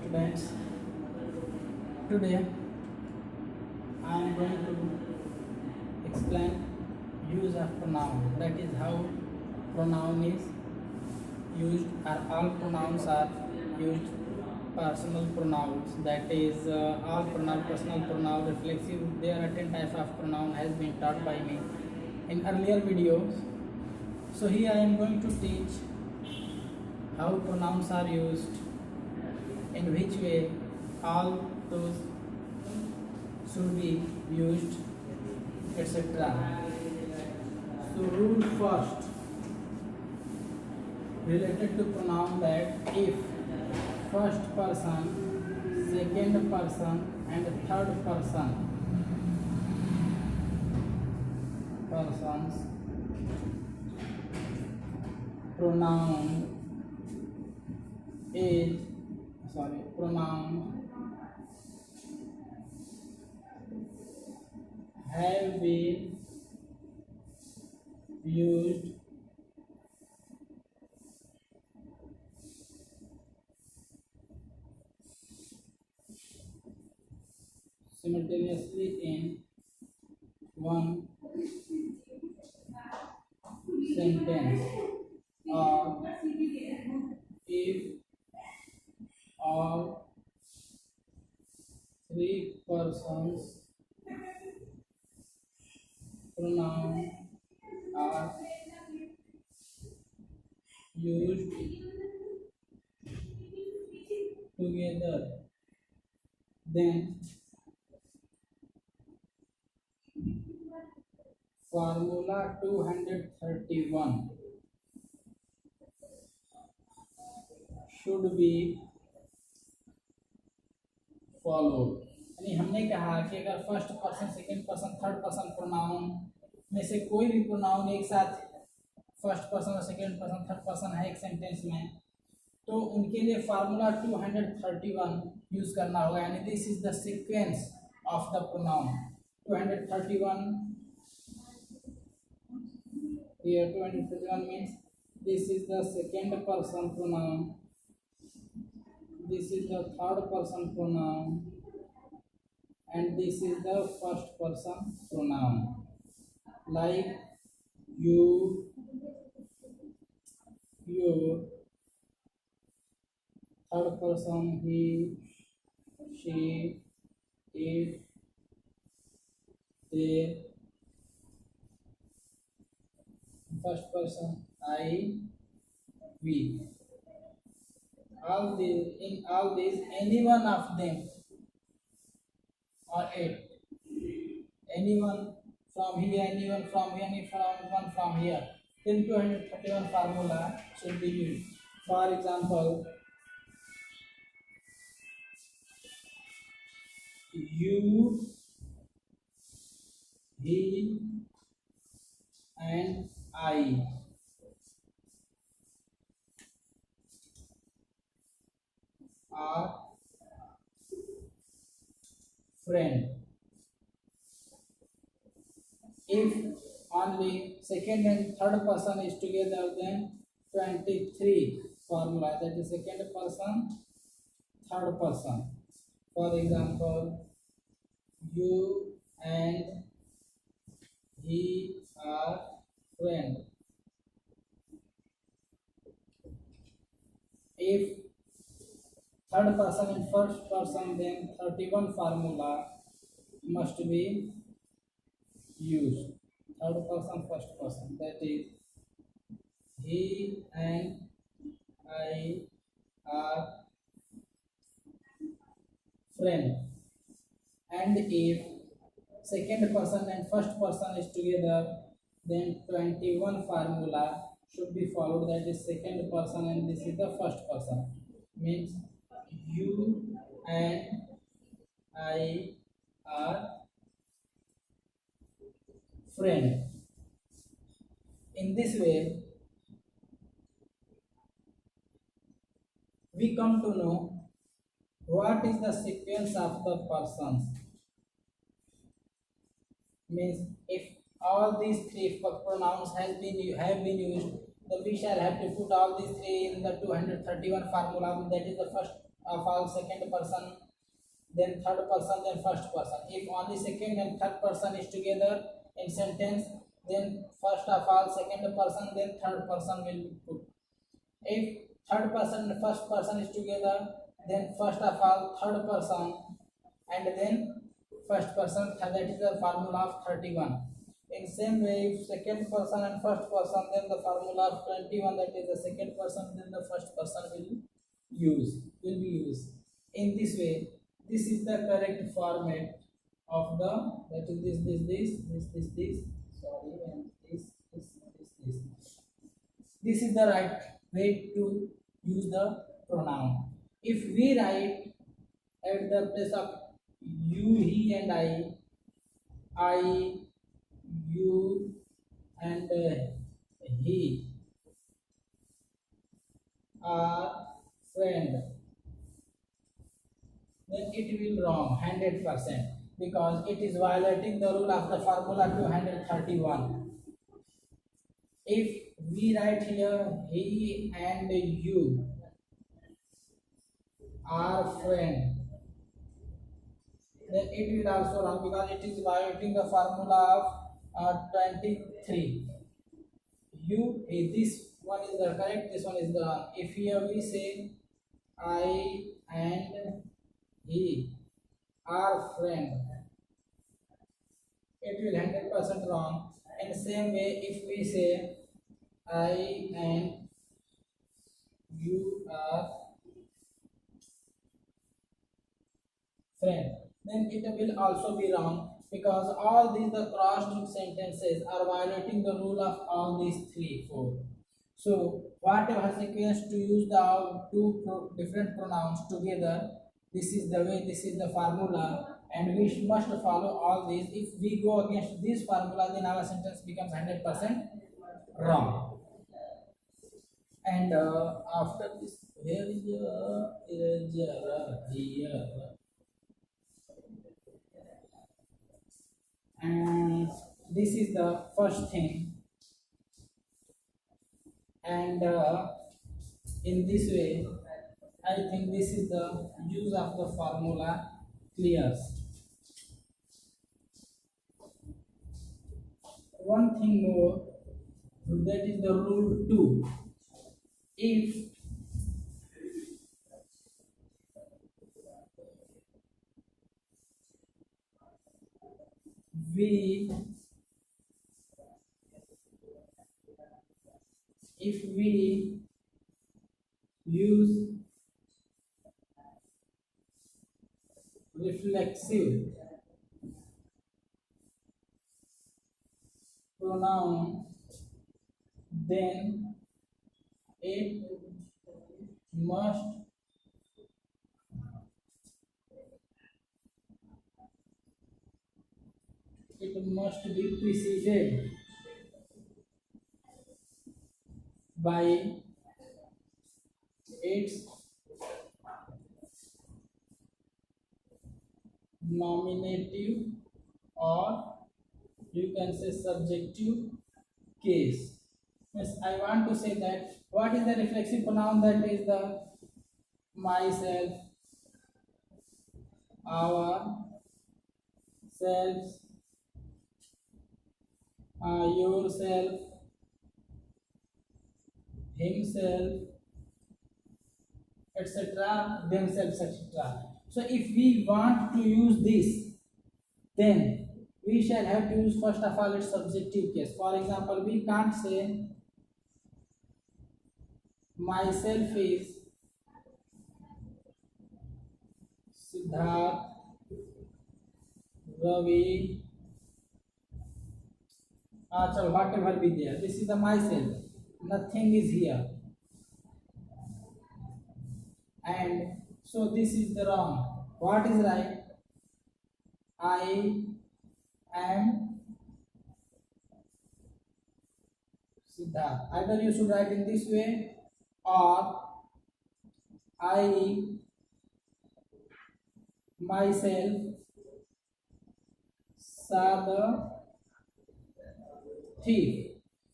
Students, today I am going to explain use of pronoun. That is how pronoun is used, or all pronouns are used. Personal pronouns, that is all pronoun, personal pronoun, reflexive. There are 10 types of pronoun has been taught by me in earlier videos. So here I am going to teach how pronouns are used, in which way all those should be used, etc. So rule first related to pronoun, that if first person, second person and third persons pronoun have been used simultaneously in one sentence, or if all three persons pronoun are used together, then formula 231 should be followed. यानी हमने कहा कि अगर first person, second person, third person pronoun में से कोई भी pronoun एक साथ फर्स्ट पर्सन और सेकंड पर्सन, थर्ड पर्सन है एक सेंटेंस में, तो उनके लिए फार्मूला 231 यूज करना होगा. यानी this is the sequence of the pronoun. 231 here, 231 means this is the second person pronoun, this is the third person pronoun, and this is the first person pronoun. Like you, your, third person he, she, it, they, first person I, we. In all these, any one of them or it, anyone from here, anyone from here, anyone from here, then 231 formula should be used. For example, you, he and I are friend. If only second and third person is together, then 23 formula, that is second person, third person. For example, you and he are friend. If third person and first person, then 31 formula must be used. Third person, first person, that is he and I are friend. And if second person and first person is together, then 21 formula should be followed, that is second person and this is the first person. Means you and I are friend. In this way, we come to know what is the sequence of the persons. Means if all these three pronouns have been used, then we shall have to put all these three in the 231 formula. That is the first of all second person, then third person, then first person. If only second and third person is together in sentence, then first of all second person, then third person will be put. If third person and first person is together, then first of all third person and then first person. That is the formula of 31. In same way, if second person and first person, then the formula of 21, that is the second person, then the first person will be used. In this way, this is the correct format of the, that is this, sorry, and this. This is the right way to use the pronoun. If we write at the place of you, he, and I, you, and he are friend, then it will wrong 100% because it is violating the rule of the formula 231. If we write here he and you are friend, then it will also wrong because it is violating the formula of 23. You, this one is the correct, this one is the wrong. If here we say I and he are friend, it will 100% wrong. In the same way, if we say I and you are friend, then it will also be wrong because all these the crossed sentences are violating the rule of all these three, four. So whatever sequence to use the different pronouns together, this is the way, this is the formula, and we must follow all these. If we go against this formula, then our sentence becomes 100% wrong. And after this, where is the eraser here? And this is the first thing, and in this way I think this is the use of the formula clears. One thing more, that is the rule 2. If we use reflexive pronoun, then it must be preceded by its nominative, or you can say subjective case. Yes, I want to say that what is the reflexive pronoun? That is the myself, our, selves, yourself, himself, etc., themselves, etc. So if we want to use this, then we shall have to use first of all its subjective case. For example, we can't say myself is Siddharth, Ravi, Achal, whatever be there. This is the myself. Nothing is here. And so this is the wrong. What is right? I am Siddharth. Either you should write in this way, or I myself saw the thief.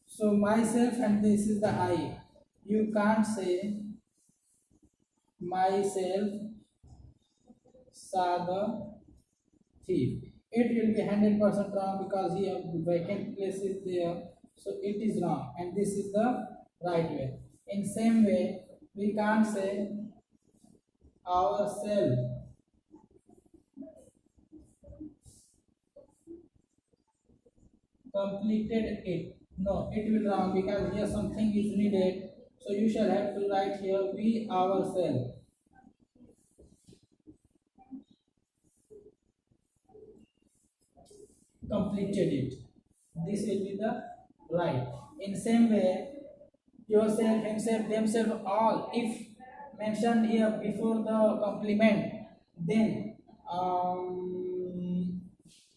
So myself and this is the I. You can't say myself saw the thief. It will be 100% wrong because here the vacant place is there, so it is wrong, and this is the right way. In same way, we can't say ourselves completed it. No, it will wrong because here something is needed. So you shall have to write here we ourselves completed it. This will be the right. In same way, yourself, himself, themselves, all. If mentioned here before the complement, then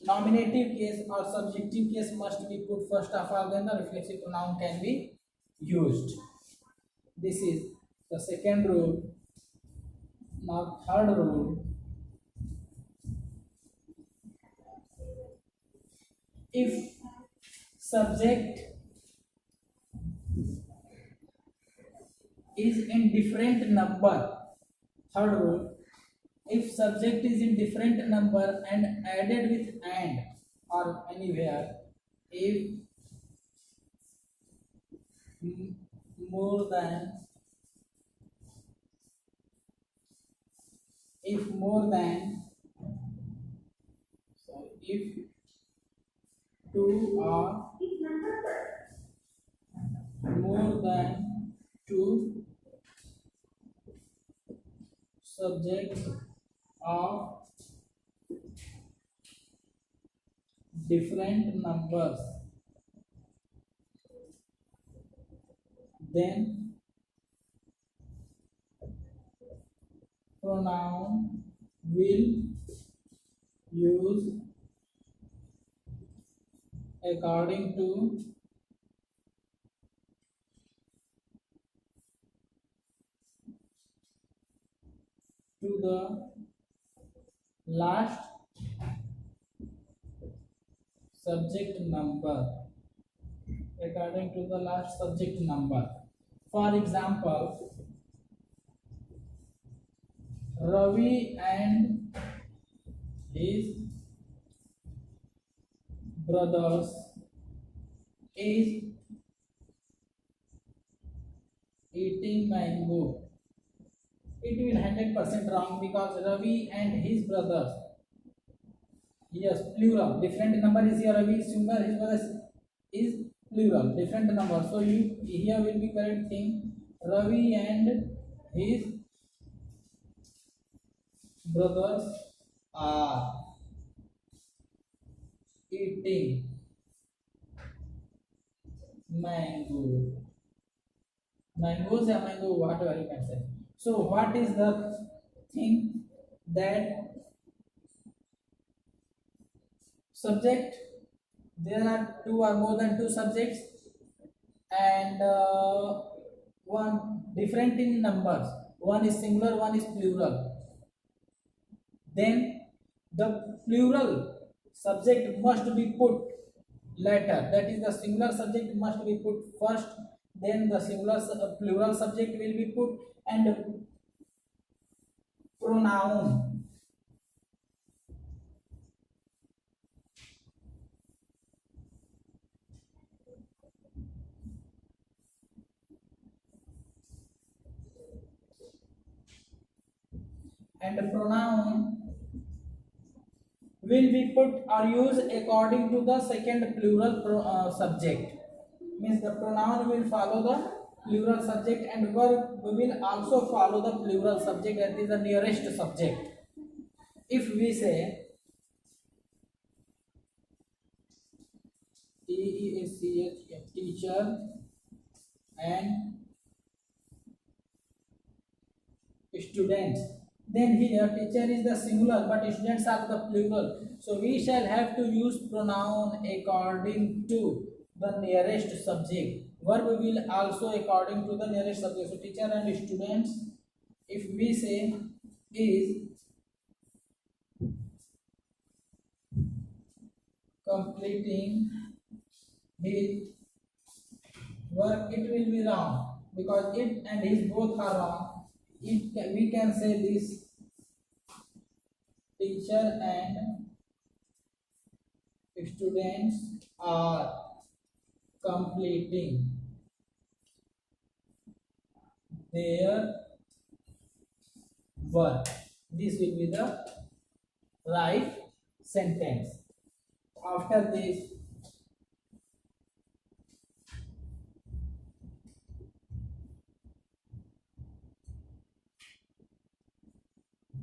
nominative case or subjective case must be put first of all. Then the reflexive pronoun can be used. This is the second rule. Now third rule. If subject is in different number, third rule, if subject is in different number and added with and or anywhere, if more than, if more than, so if two or more than two subjects of different numbers, then pronoun will use according to the last subject number, according to the last subject number. For example, Ravi and his brothers is eating mango. It will 100% wrong because Ravi and his brothers. Yes, plural. Different number is here. Ravi is singular. His brothers is plural. Different number. So you here will be correct thing. Ravi and his brothers are eating mango. Mangoes or mango, whatever you can say. So what is the thing that subject? There are two or more than two subjects, and one different in numbers. One is singular, one is plural. Then the plural subject must be put later. That is, the singular subject must be put first. Then the plural subject will be put, and pronoun will be put or used according to the second plural subject. Means the pronoun will follow the plural subject and verb will also follow the plural subject, that is the nearest subject. If we say teacher and students, then here teacher is the singular but students are the plural, so we shall have to use pronoun according to the nearest subject. Verb will also according to the nearest subject. So teacher and students, if we say is completing his work, it will be wrong because it and his both are wrong. We can say this: teacher and students are completing their work. This will be the right sentence. After this,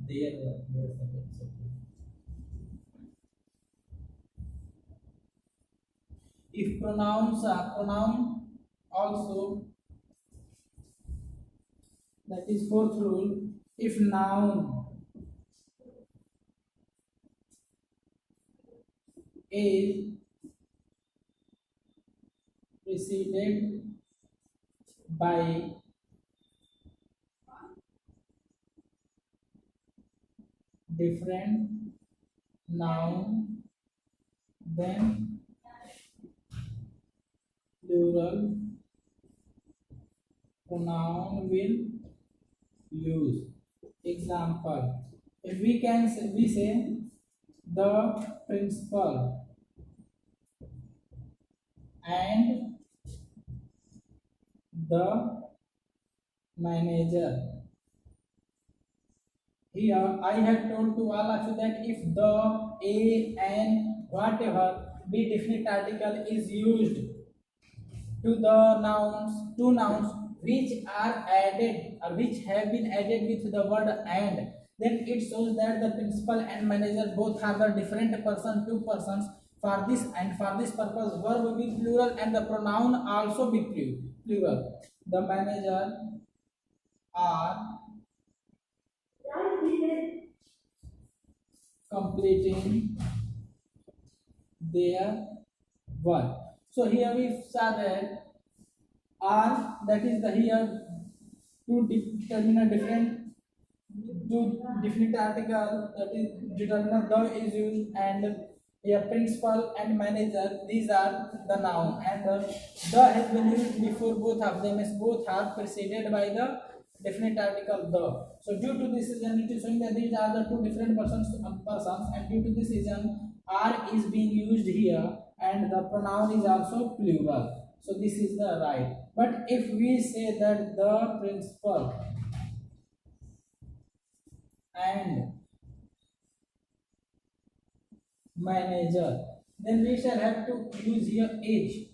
their work. If pronouns are pronoun also, that is fourth rule. If noun is preceded by different noun, then plural pronoun will use. Example: if we say the principal and the manager. Here I have told to all of you that if the, a, and whatever be definite article is used to the nouns, two nouns which are added or which have been added with the word and, then it shows that the principal and manager both are the different person, two persons. For this and for this purpose, verb will be plural and the pronoun also be plural. The manager are completing their work. So here we saw that are, that is the here to determine a different, to definite article, that is determiner the is used, and here principal and manager, these are the noun, and the has been used before both of them, as both are preceded by the definite article the. So due to this reason, it is showing that these are the two different persons, and due to this reason are is being used here and the pronoun is also plural. So this is the right. But if we say that the principal and manager, then we shall have to use here age.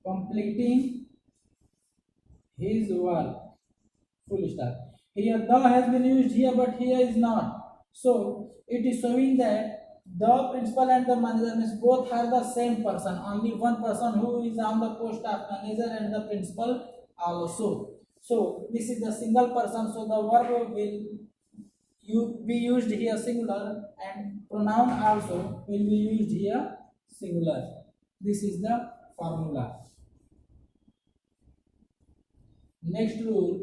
Completing his work. Full stop. Here the has been used here, but here is not. So it is showing that the principal and the manager means both are the same person. Only one person who is on the post of manager and the principal also. So this is the single person. So the verb will be used here singular and pronoun also will be used here singular. This is the formula. Next rule.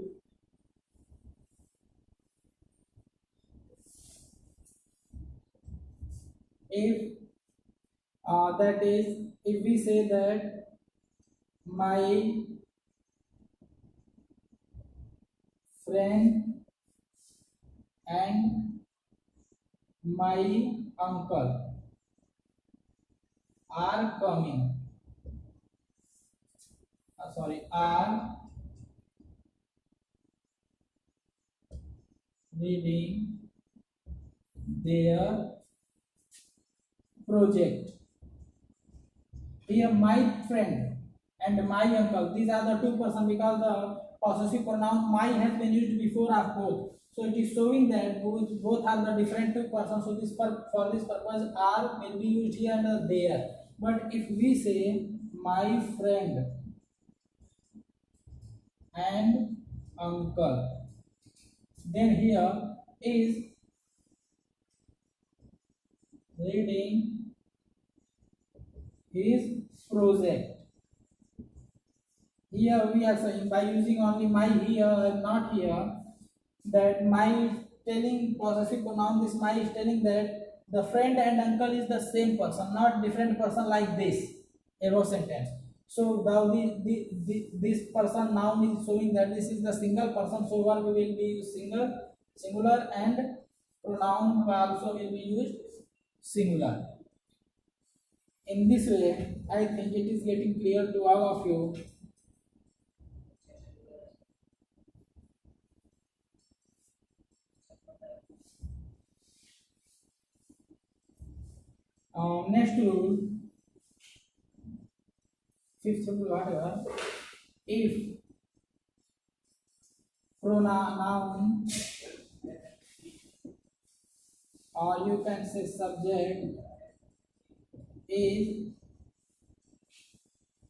If that is, if we say that my friend and my uncle are coming, are reading their project. Here my friend and my uncle, these are the two persons because the possessive pronoun my has been used before of both. So it is showing that both are the different two persons. So this for this purpose are will be used here and there. But if we say my friend and uncle, then here is reading his project. Here we are saying by using only my here and not here, that my is telling possessive pronoun, this my is telling that the friend and uncle is the same person, not different person like this arrow sentence. So this person noun is showing that this is the single person. So verb will be used singular, and pronoun also will be used singular. In this way, I think it is getting clear to all of you. Next rule, fifth rule, whatever. If pronoun, or you can say subject, is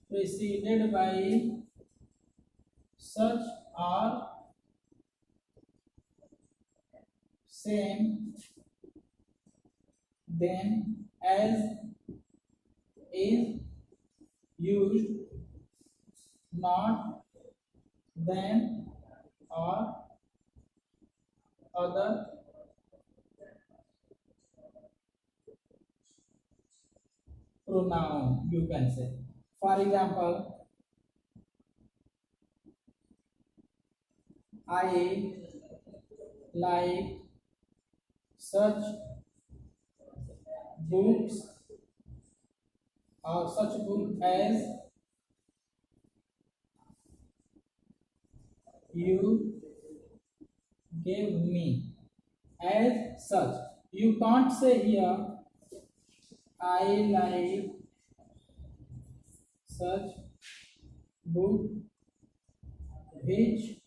preceded by such or same, then as is used, not then or other pronoun, you can say. For example, I like such books, or such book as you gave me. As such, you can't say here I like such book which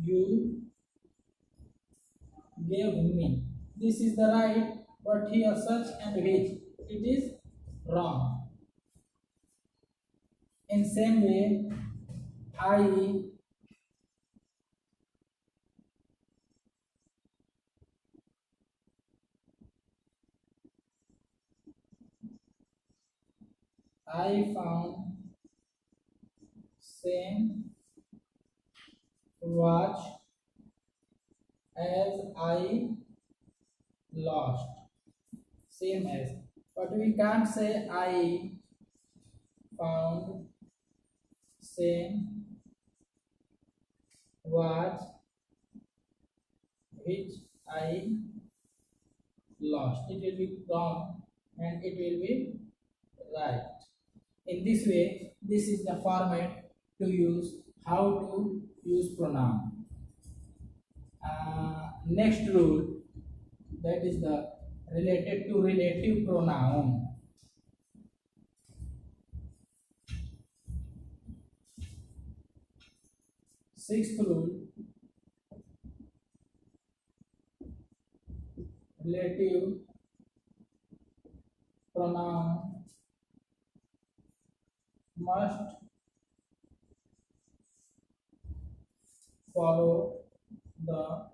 you gave me. This is the right, but here such and which, it is wrong. In same way, I found same watch as I lost. Same as. But we can't say I found same watch which I lost. It will be wrong and it will be right. In this way, this is the format to use how to use pronoun. Next rule, that is the related to relative pronoun. Sixth rule, relative pronoun must follow the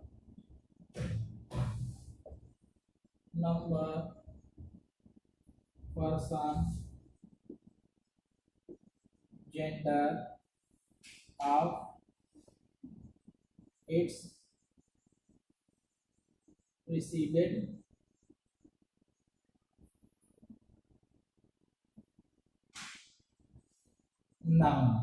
number, person, gender of its preceded noun.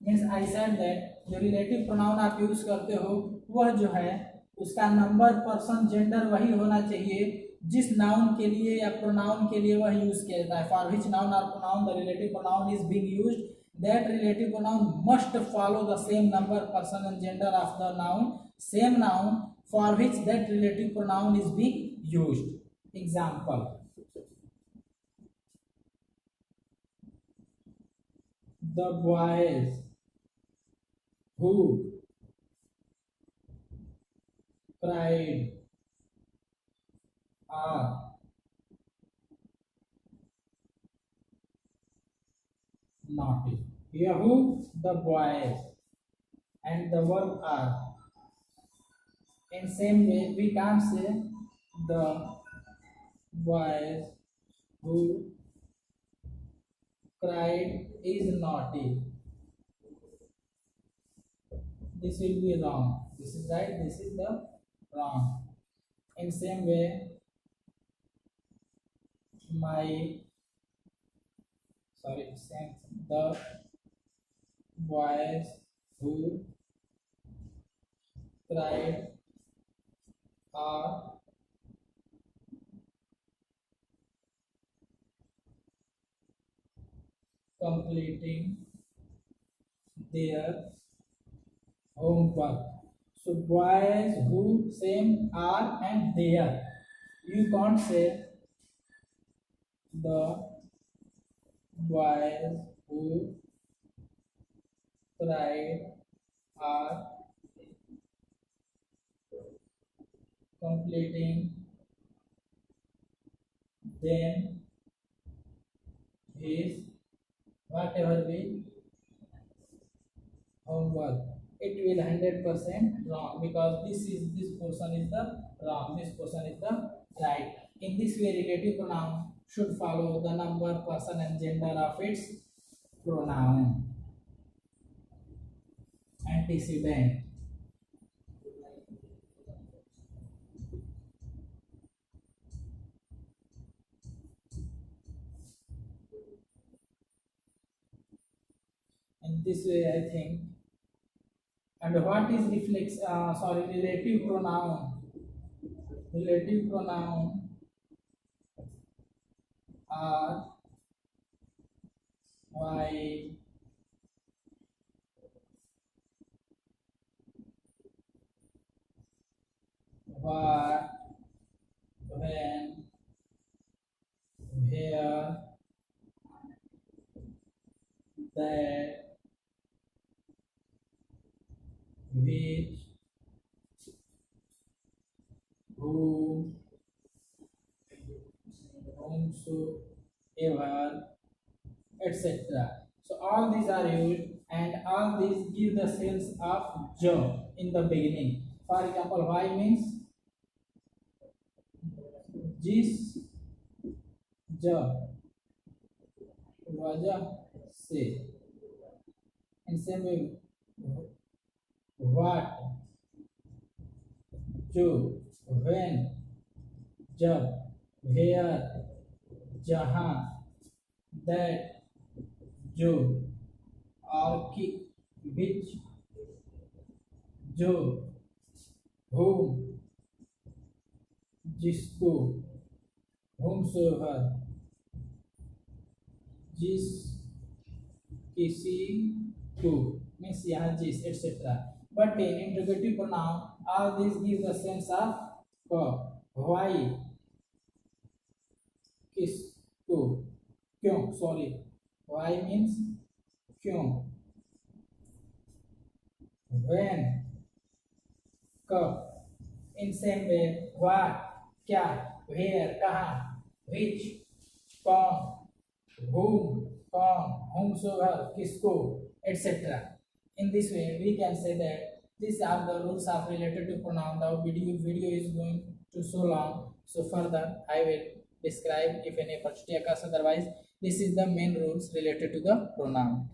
Means I said that जो relative pronoun आप use करते हो वह जो है उसका number, person, gender वही होना चाहिए जिस नाउन के लिए या प्रोनाउन के लिए वह यूज किया जाता है. फॉर विच नाउन और pronoun the relative pronoun is being used, that relative pronoun must follow the same number, person and gender of the noun, same noun for which that relative pronoun is being used. Example, the boys who cried are naughty. Here who? The boys, and the verb are. In same way, we can't say the boys who cried is naughty. This will be wrong. This is right, this is the wrong. In same way, my same the boys who cried are completing their homework. So boys who same are and there. You can't say the boys who cried are completing then his whatever be homework. It will 100% wrong because this portion is the wrong, this portion is the right. In this way, relative pronoun should follow the number, person, and gender of its pronoun. Antecedent. In this way, I think. And what is relative pronoun? Relative pronoun are why, what, when, where, that, which, who, whomsoever, etc. So all these are used and all these give the sense of job in the beginning. For example, why means जिस जब वजह से, and same way what, जो, when, जब, where, जहाँ, that, जो, और कि, which, जो, whom, जिसको, whomsoever, जिस, किसी को, means यहाँ जिस, etc. But in interrogative pronoun, all these give the sense of why, किसको, क्यों, sorry, why means क्यों, when, कब, in same way what, क्या, where, कहाँ, which, कौन, whom, कौन, whomsoever, किसको, etc. In this way, we can say that these are the rules of related to pronoun. The video is going to so long, so further I will describe if any opportunity occurs. Otherwise, this is the main rules related to the pronoun.